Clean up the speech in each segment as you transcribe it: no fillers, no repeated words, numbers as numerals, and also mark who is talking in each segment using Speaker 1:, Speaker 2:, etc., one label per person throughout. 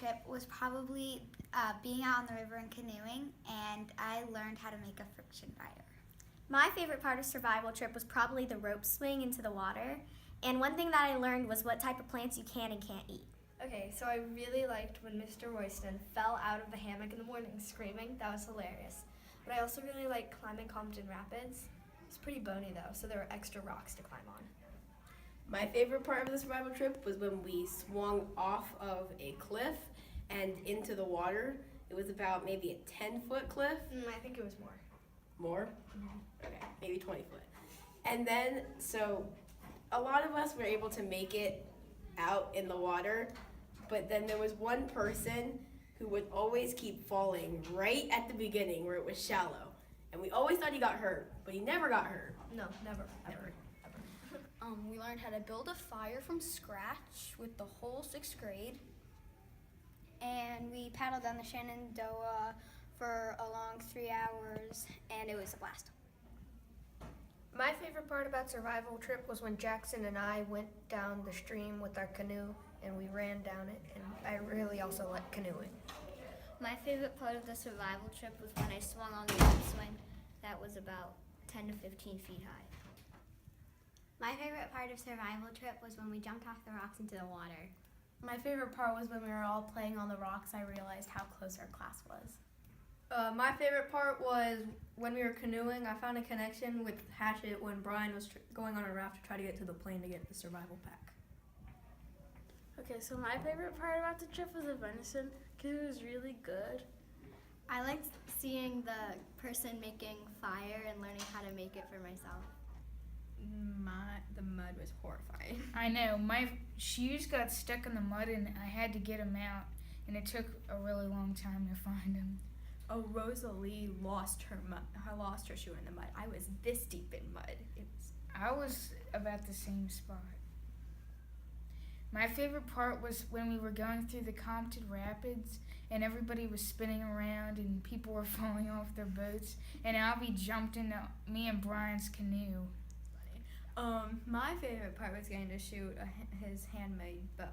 Speaker 1: trip was probably being out on the river and canoeing, and I learned how to make a friction fire.
Speaker 2: My favorite part of survival trip was probably the rope swing into the water. And one thing that I learned was what type of plants you can and can't eat.
Speaker 3: Okay, so I really liked when Mr. Royston fell out of the hammock in the morning screaming. That was hilarious. But I also really liked climbing Compton Rapids. It's pretty bony though, so there were extra rocks to climb on.
Speaker 4: My favorite part of the survival trip was when we swung off of a cliff and into the water. It was about maybe a 10-foot cliff.
Speaker 3: I think it was more.
Speaker 4: More? Okay, maybe 20 foot. And then, so a lot of us were able to make it out in the water, but then there was one person who would always keep falling right at the beginning where it was shallow. And we always thought he got hurt, but he never got hurt.
Speaker 3: No, never, ever.
Speaker 5: We learned how to build a fire from scratch with the whole 6th grade.
Speaker 1: And we paddled down the Shenandoah for a long 3 hours, and it was a blast.
Speaker 3: My favorite part about survival trip was when Jackson and I went down the stream with our canoe and we ran down it, and I really also liked canoeing.
Speaker 6: My favorite part of the survival trip was when I swung on the rope swing that was about 10 to 15 feet high.
Speaker 2: My favorite part of survival trip was when we jumped off the rocks into the water.
Speaker 7: My favorite part was when we were all playing on the rocks. I realized how close our class was.
Speaker 3: My favorite part was when we were canoeing. I found a connection with Hatchet when Brian was going on a raft to try to get to the plane to get the survival pack.
Speaker 5: Okay, so my favorite part about the trip was the venison because it was really good.
Speaker 2: I liked seeing the person making fire and learning how to make it for myself.
Speaker 8: The mud was horrifying.
Speaker 9: I know. My shoes got stuck in the mud and I had to get them out, and it took a really long time to find them.
Speaker 8: Oh, Rosalie lost her shoe in the mud. I was this deep in mud.
Speaker 9: I was about the same spot. My favorite part was when we were going through the Compton Rapids and everybody was spinning around and people were falling off their boats, and Albie jumped into me and Brian's canoe.
Speaker 8: My favorite part was getting to shoot his handmade bow.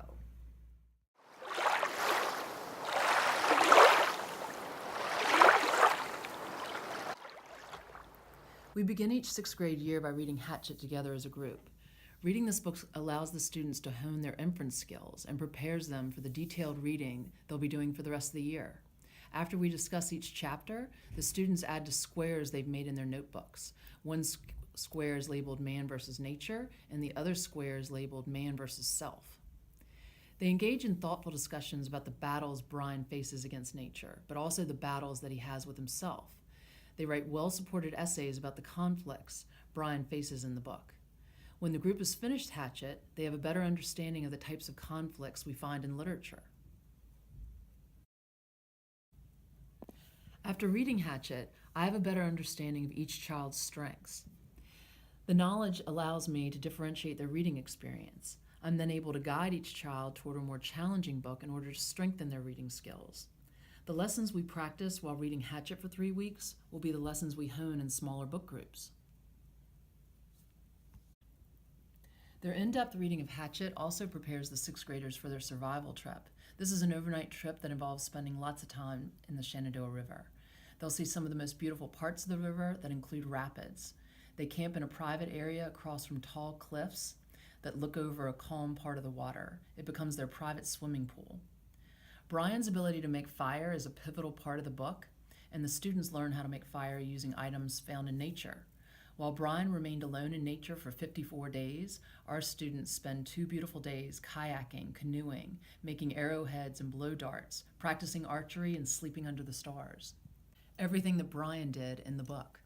Speaker 10: We begin each 6th grade year by reading Hatchet together as a group. Reading this book allows the students to hone their inference skills and prepares them for the detailed reading they'll be doing for the rest of the year. After we discuss each chapter, the students add to squares they've made in their notebooks. One square is labeled man versus nature, and the other square is labeled man versus self. They engage in thoughtful discussions about the battles Brian faces against nature, but also the battles that he has with himself. They write well-supported essays about the conflicts Brian faces in the book. When the group has finished Hatchet, they have a better understanding of the types of conflicts we find in literature. After reading Hatchet, I have a better understanding of each child's strengths. The knowledge allows me to differentiate their reading experience. I'm then able to guide each child toward a more challenging book in order to strengthen their reading skills. The lessons we practice while reading Hatchet for 3 weeks will be the lessons we hone in smaller book groups. Their in-depth reading of Hatchet also prepares the 6th graders for their survival trip. This is an overnight trip that involves spending lots of time in the Shenandoah River. They'll see some of the most beautiful parts of the river that include rapids. They camp in a private area across from tall cliffs that look over a calm part of the water. It becomes their private swimming pool. Brian's ability to make fire is a pivotal part of the book, and the students learn how to make fire using items found in nature. While Brian remained alone in nature for 54 days, our students spend 2 beautiful days kayaking, canoeing, making arrowheads and blow darts, practicing archery, and sleeping under the stars. Everything that Brian did in the book.